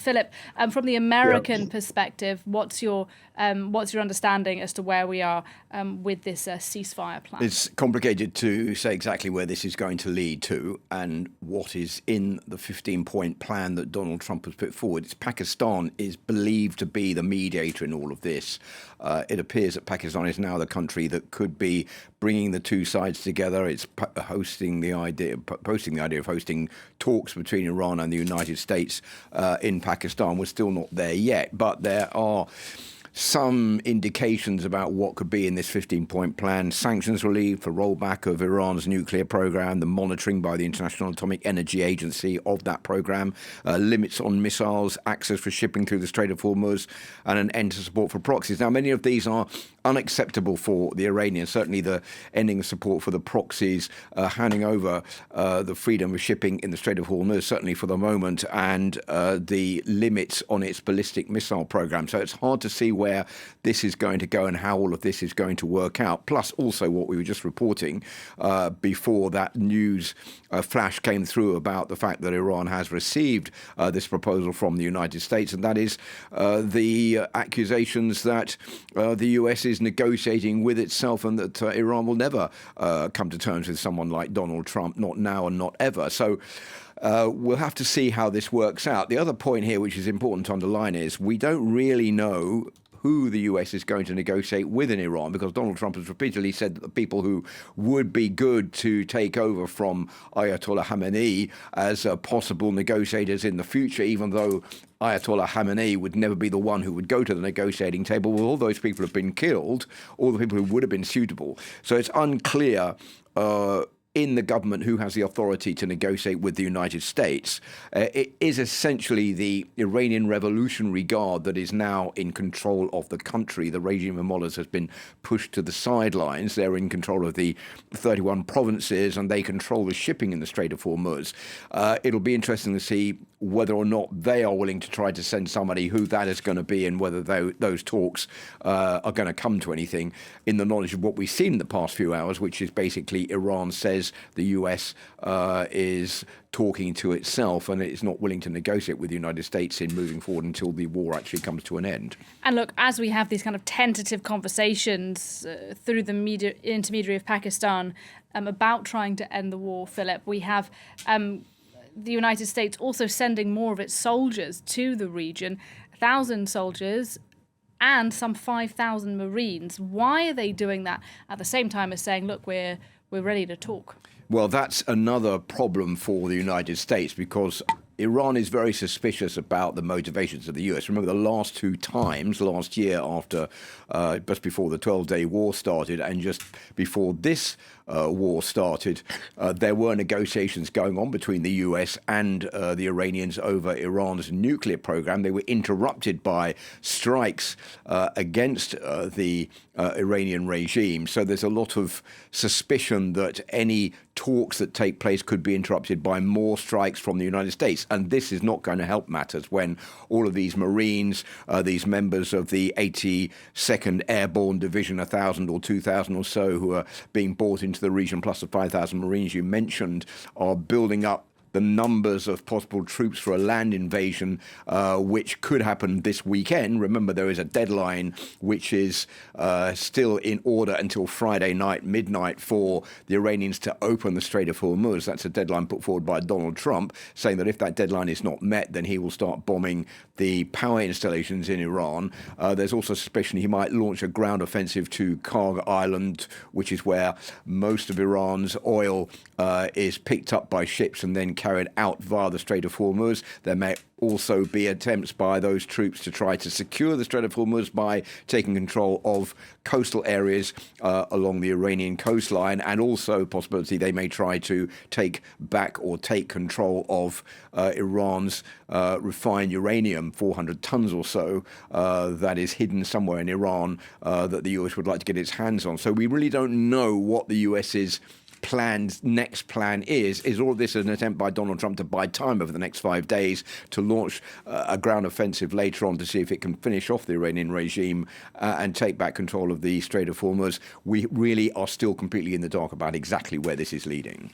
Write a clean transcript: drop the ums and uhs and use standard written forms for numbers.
Philip, from the American perspective, what's your understanding as to where we are with this ceasefire plan? It's complicated to say exactly where this is going to lead to and what is in the 15-point plan that Donald Trump has put forward. Pakistan is believed to be the mediator in all of this. It appears that Pakistan is now the country that could be bringing the two sides together. It's posting the idea of hosting talks between Iran and the United States in Pakistan. We're still not there yet, but there are some indications about what could be in this 15-point plan. Sanctions relief for rollback of Iran's nuclear program, the monitoring by the International Atomic Energy Agency of that program, limits on missiles, access for shipping through the Strait of Hormuz, and an end to support for proxies. Now, many of these are unacceptable for the Iranians. Certainly the ending of support for the proxies, handing over the freedom of shipping in the Strait of Hormuz, certainly for the moment, and the limits on its ballistic missile program. So it's hard to see where this is going to go and how all of this is going to work out. Plus also what we were just reporting before that news flash came through about the fact that Iran has received this proposal from the United States, and that is the accusations that the US is negotiating with itself and that Iran will never come to terms with someone like Donald Trump, not now and not ever. So we'll have to see how this works out. The other point here, which is important to underline, is we don't really know who the US is going to negotiate with in Iran, because Donald Trump has repeatedly said that the people who would be good to take over from Ayatollah Khamenei as possible negotiators in the future, even though Ayatollah Khamenei would never be the one who would go to the negotiating table. Well, all those people have been killed, all the people who would have been suitable. So it's unclear in the government who has the authority to negotiate with the United States. It is essentially the Iranian Revolutionary Guard that is now in control of the country. The regime of mullahs has been pushed to the sidelines. They're in control of the 31 provinces and they control the shipping in the Strait of Hormuz. It'll be interesting to see whether or not they are willing to try to send somebody, who that is going to be, and whether those talks are going to come to anything, in the knowledge of what we've seen in the past few hours, which is basically Iran says the US is talking to itself and it's not willing to negotiate with the United States in moving forward until the war actually comes to an end. And look, as we have these kind of tentative conversations through the intermediary of Pakistan about trying to end the war, Philip, we have the United States also sending more of its soldiers to the region, 1,000 soldiers and some 5,000 Marines. Why are they doing that at the same time as saying, look, we're ready to talk? Well, that's another problem for the United States, because Iran is very suspicious about the motivations of the US. Remember, the last two times, last year after, just before the 12-day war started and just before this war started, there were negotiations going on between the US and the Iranians over Iran's nuclear program. They were interrupted by strikes against the Iranian regime. So there's a lot of suspicion that any talks that take place could be interrupted by more strikes from the United States. And this is not going to help matters when all of these Marines, these members of the 82nd Airborne Division, 1,000 or 2,000 or so, who are being brought into the region, plus the 5,000 Marines you mentioned, are building up the numbers of possible troops for a land invasion, which could happen this weekend. Remember, there is a deadline which is still in order until Friday night, midnight, for the Iranians to open the Strait of Hormuz. That's a deadline put forward by Donald Trump, saying that if that deadline is not met, then he will start bombing the power installations in Iran. There's also suspicion he might launch a ground offensive to Karg Island, which is where most of Iran's oil is picked up by ships and then carried out via the Strait of Hormuz. There may also be attempts by those troops to try to secure the Strait of Hormuz by taking control of coastal areas along the Iranian coastline, and also possibility they may try to take back or take control of Iran's refined uranium, 400 tons or so, that is hidden somewhere in Iran that the US would like to get its hands on. So we really don't know what the US's next plan is. Is all of this an attempt by Donald Trump to buy time over the next 5 days to launch a ground offensive later on to see if it can finish off the Iranian regime and take back control of the Strait of Hormuz? We really are still completely in the dark about exactly where this is leading.